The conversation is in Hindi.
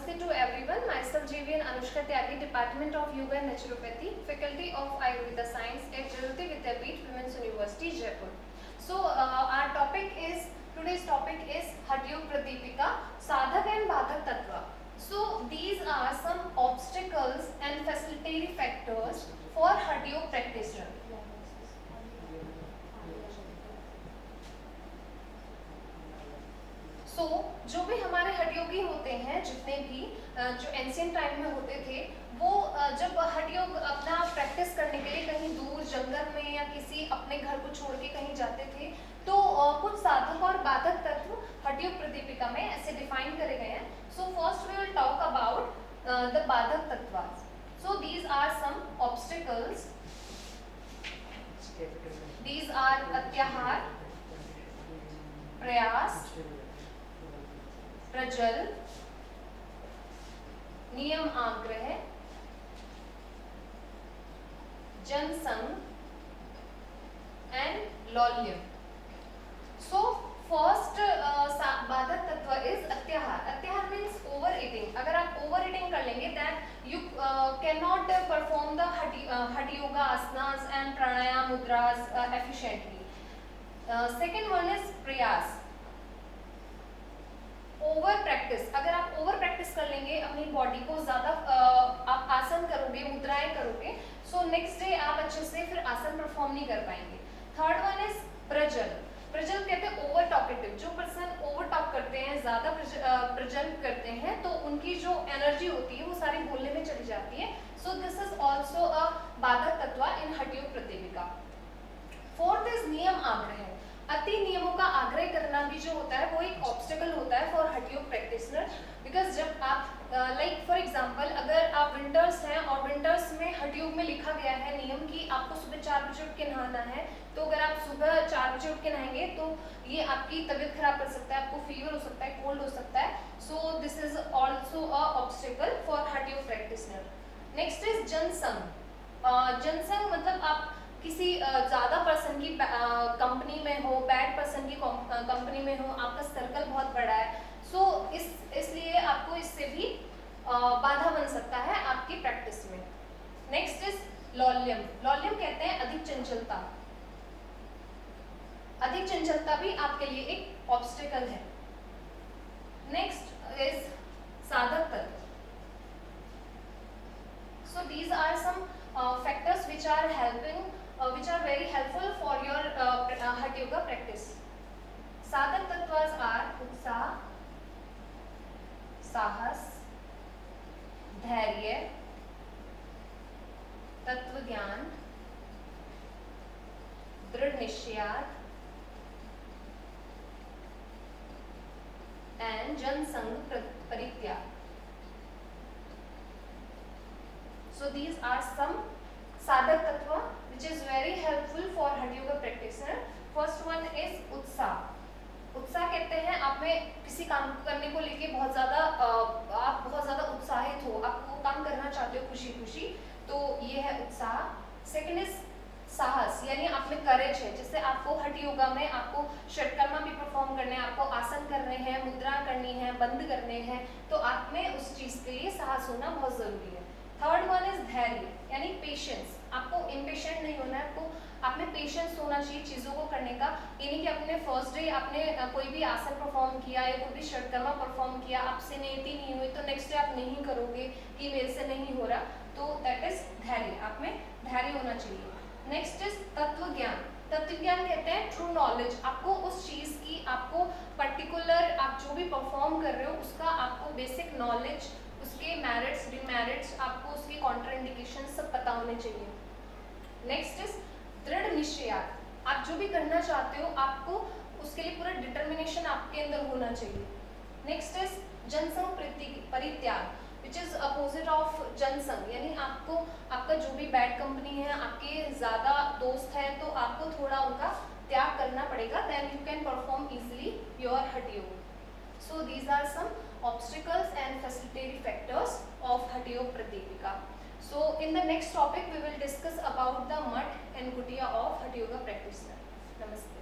Namaste to everyone. Myself JV and Anushka Tyagi, Department of Yoga and Naturopathy, Faculty of Ayurveda Science at Jayoti Vidyapeeth Women's University, Jaipur. So our today's topic is Hatha Yoga Pradipika, Sadhak and Badhak Tattva. So these are some obstacles and facilitating factors for Hatha Yoga practitioner. जो भी हमारे हठ योगी होते हैं, जितने भी जो एंशिएंट टाइम में होते थे, वो जब हठ योग अपना प्रैक्टिस करने के लिए कहीं दूर जंगल में या किसी अपने घर को छोड़ के कहीं जाते थे, तो कुछ साधक और बाधक तत्व हठ योग प्रदीपिका में ऐसे डिफाइन करे गए हैं. So first we will talk about the बाधक तत्व. So these are some obstacles. These are अत्याहार, प्रयास, प्रजल, नियम आग्रह, जनसंग एंड लौल्यम. सो फर्स्ट बाधक तत्व इज अत्याहार. अत्याहार मीन्स ओवर ईटिंग. अगर आप ओवर ईटिंग कर लेंगे that you can not perform the hatha yoga asanas and pranayama mudras efficiently. Second one is प्रयास, ओवर प्रैक्टिस. अगर आप ओवर प्रैक्टिस कर लेंगे, अपनी बॉडी को ज्यादा आप आसन करोगे, मुद्राएं करोगे, सो नेक्स्ट डे आप अच्छे से फिर आसन परफॉर्म नहीं कर पाएंगे. Third one is Prajal. Prajal कहते हैं ओवर टॉकेटिव. जो पर्सन ओवर टॉक करते हैं, ज्यादा प्रजल करते हैं, तो उनकी जो एनर्जी होती है वो सारी बोलने में चली जाती है. सो दिस इज ऑल्सो अ बाधक तत्व इन हठ योग प्रदीपिका. फोर्थ इज नियम आग्रह. अति नियमों का आग्रह करना भी जो होता है वो एक ऑब्स्टिकल होता है for hatha yoga practitioner. Because जब आप लाइक फॉर एग्जांपल अगर आप विंटर्स हैं और विंटर्स में हठ योग में लिखा गया है नियम कि आपको सुबह 4 बजे उठ के नहाना है, तो अगर आप सुबह 4 बजे उठ के नहाएंगे तो ये आपकी तबीयत खराब कर सकता है, आपको फीवर हो सकता है, कोल्ड हो सकता है. So this is also a obstacle for hatha yoga practitioner. Next is जनसंग. जनसंग मतलब आप किसी ज्यादा पर्सन की कंपनी में हो, बैड पर्सन की कंपनी में हो, आपका सर्कल बहुत बड़ा है, सो इसलिए आपको इससे भी बाधा बन सकता है आपकी प्रैक्टिस में. Next is लौल्यम. लौल्यम कहते हैं अधिक चंचलता. अधिक चंचलता भी आपके लिए एक ऑब्स्टिकल है. नेक्स्ट इज साधक तत्व. So these are some factors which are very helpful for your Hatha Yoga practice. Sadhak tattvas are उत्साह, साहस, धैर्य, तत्व ज्ञान, दृढ़ निश्चयार्थ and जनसंग परित्याग. So these are some साधक तत्व which is very helpful for हठ yoga practitioner. First one is उत्साह. उत्साह कहते हैं आप में किसी काम करने को लेके आप बहुत ज्यादा उत्साहित हो, आप वो काम करना चाहते हो खुशी खुशी, तो ये है उत्साह. सेकंड इज साहस, यानी आप में करेज है. जैसे आपको हठ योगा में आपको षटकर्मा भी परफॉर्म करने हैं, आपको आसन करने हैं, मुद्रा करनी है, बंद करने हैं, तो आप में उस चीज के लिए साहस होना बहुत जरूरी है. थर्ड वन इज धैर्य, यानी पेशेंस. आपको इम्पेशेंट नहीं होना है, आपको आप में पेशेंस होना चाहिए चीज़ों को करने का. यानी कि आपने फर्स्ट डे आपने कोई भी आसन परफॉर्म किया या कोई भी षटकर्मा परफॉर्म किया, आपसे नेति नहीं हुई, तो नेक्स्ट डे आप नहीं करोगे कि मेरे से नहीं हो रहा, तो दैट इज धैर्य. आप में धैर्य होना चाहिए. नेक्स्ट इज तत्व ज्ञान. तत्व ज्ञान कहते हैं ट्रू नॉलेज. आपको उस चीज़ की, आपको पर्टिकुलर आप जो भी परफॉर्म कर रहे हो उसका आपको बेसिक नॉलेज, उसके मेरिट्स डिमेरिट्स, आपको उसके कॉन्ट्राइंडिकेशन सब पता होने चाहिए. नेक्स्ट इज दृढ़ निश्चयार्थ. आप जो भी करना चाहते हो आपको उसके लिए पूरा डिटर्मिनेशन आपके अंदर होना चाहिए. नेक्स्ट इज जनसंग परित्याग विच इज अपोजिट ऑफ जनसंग, यानी आपको आपका जो भी बैड कंपनी है, आपके ज्यादा दोस्त हैं, तो आपको थोड़ा उनका त्याग करना पड़ेगा, then you can perform easily your Hatha Yoga. So these are some obstacles and facilitating factors of Hatha Yoga Pradipika. So in the next topic we will discuss about the mat and gutiya of Hatha Yoga practitioner. Namaste.